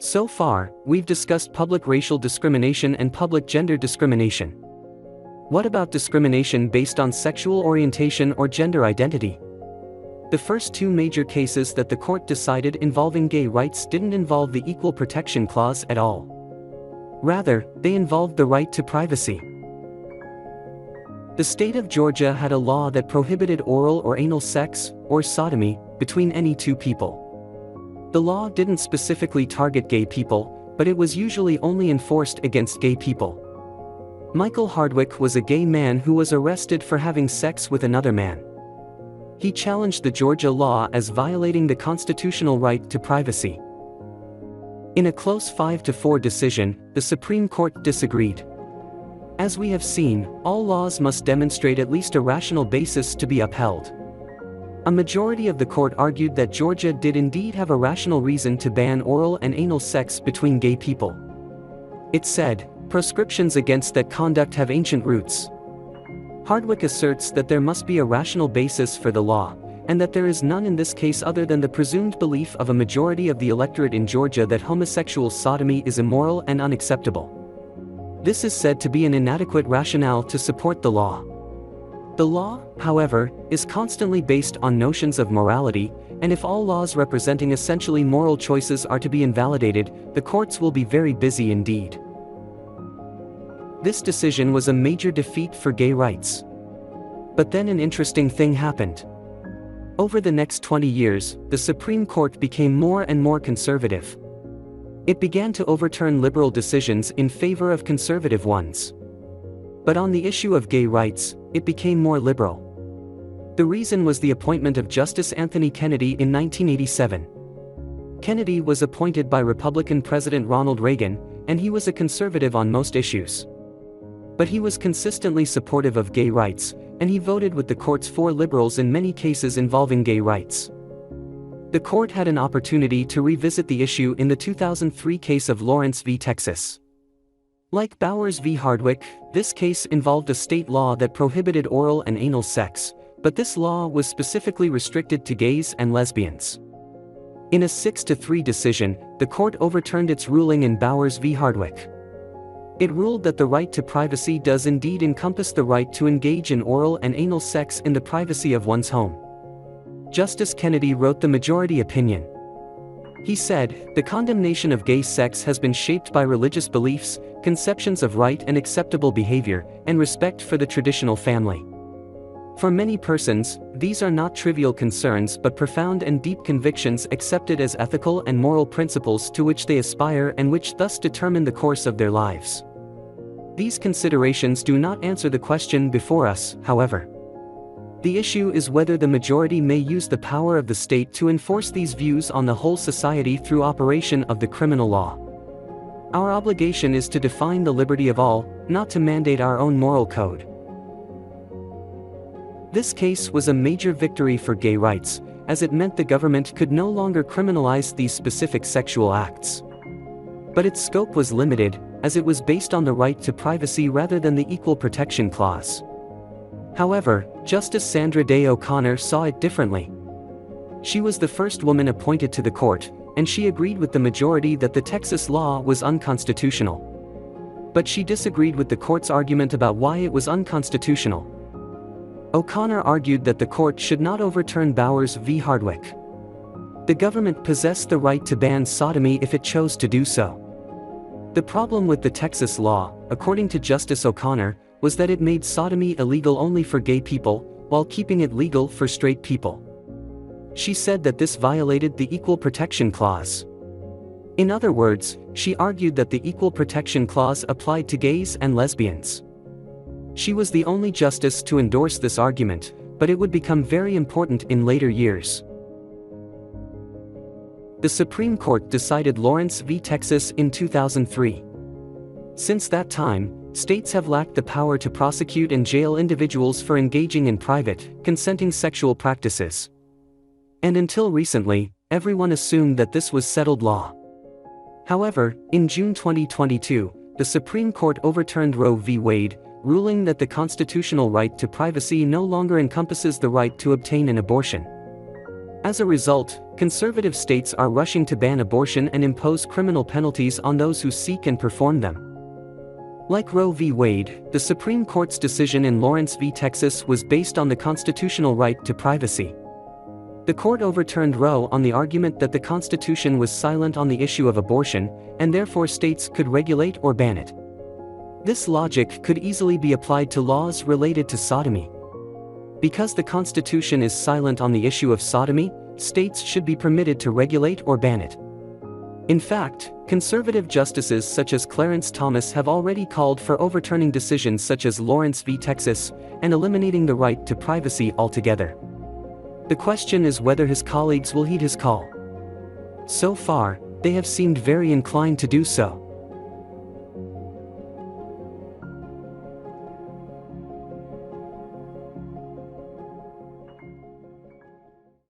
So far, we've discussed public racial discrimination and public gender discrimination. What about discrimination based on sexual orientation or gender identity? The first two major cases that the court decided involving gay rights didn't involve the Equal Protection Clause at all. Rather, they involved the right to privacy. The state of Georgia had a law that prohibited oral or anal sex, or sodomy, between any two people. The law didn't specifically target gay people, but it was usually only enforced against gay people. Michael Hardwick was a gay man who was arrested for having sex with another man. He challenged the Georgia law as violating the constitutional right to privacy. In a close 5-4 decision, the Supreme Court disagreed. As we have seen, all laws must demonstrate at least a rational basis to be upheld. A majority of the court argued that Georgia did indeed have a rational reason to ban oral and anal sex between gay people. It said, "Proscriptions against that conduct have ancient roots." Hardwick asserts that there must be a rational basis for the law, and that there is none in this case other than the presumed belief of a majority of the electorate in Georgia that homosexual sodomy is immoral and unacceptable. This is said to be an inadequate rationale to support the law. The law, however, is constantly based on notions of morality, and if all laws representing essentially moral choices are to be invalidated, the courts will be very busy indeed. This decision was a major defeat for gay rights. But then an interesting thing happened. Over the next 20 years, the Supreme Court became more and more conservative. It began to overturn liberal decisions in favor of conservative ones. But on the issue of gay rights, it became more liberal. The reason was the appointment of Justice Anthony Kennedy in 1987. Kennedy was appointed by Republican President Ronald Reagan, and he was a conservative on most issues. But he was consistently supportive of gay rights, and he voted with the court's 4 liberals in many cases involving gay rights. The court had an opportunity to revisit the issue in the 2003 case of Lawrence v. Texas. Like Bowers v. Hardwick, this case involved a state law that prohibited oral and anal sex, but this law was specifically restricted to gays and lesbians. In a 6-3 decision, the court overturned its ruling in Bowers v. Hardwick. It ruled that the right to privacy does indeed encompass the right to engage in oral and anal sex in the privacy of one's home. Justice Kennedy wrote the majority opinion. He said, "The condemnation of gay sex has been shaped by religious beliefs, conceptions of right and acceptable behavior, and respect for the traditional family. For many persons, these are not trivial concerns but profound and deep convictions accepted as ethical and moral principles to which they aspire and which thus determine the course of their lives. These considerations do not answer the question before us, however. The issue is whether the majority may use the power of the state to enforce these views on the whole society through operation of the criminal law. Our obligation is to define the liberty of all, not to mandate our own moral code." This case was a major victory for gay rights, as it meant the government could no longer criminalize these specific sexual acts. But its scope was limited, as it was based on the right to privacy rather than the Equal Protection Clause. However, Justice Sandra Day O'Connor saw it differently. She was the first woman appointed to the court, and she agreed with the majority that the Texas law was unconstitutional. But she disagreed with the court's argument about why it was unconstitutional. O'Connor argued that the court should not overturn Bowers v. Hardwick. The government possessed the right to ban sodomy if it chose to do so. The problem with the Texas law, according to Justice O'Connor, was that it made sodomy illegal only for gay people, while keeping it legal for straight people. She said that this violated the Equal Protection Clause. In other words, she argued that the Equal Protection Clause applied to gays and lesbians. She was the only justice to endorse this argument, but it would become very important in later years. The Supreme Court decided Lawrence v. Texas in 2003. Since that time, states have lacked the power to prosecute and jail individuals for engaging in private, consenting sexual practices. And until recently, everyone assumed that this was settled law. However, in June 2022, the Supreme Court overturned Roe v. Wade, ruling that the constitutional right to privacy no longer encompasses the right to obtain an abortion. As a result, conservative states are rushing to ban abortion and impose criminal penalties on those who seek and perform them. Like Roe v. Wade, the Supreme Court's decision in Lawrence v. Texas was based on the constitutional right to privacy. The court overturned Roe on the argument that the Constitution was silent on the issue of abortion, and therefore states could regulate or ban it. This logic could easily be applied to laws related to sodomy. Because the Constitution is silent on the issue of sodomy, states should be permitted to regulate or ban it. In fact, conservative justices such as Clarence Thomas have already called for overturning decisions such as Lawrence v. Texas and eliminating the right to privacy altogether. The question is whether his colleagues will heed his call. So far, they have seemed very inclined to do so.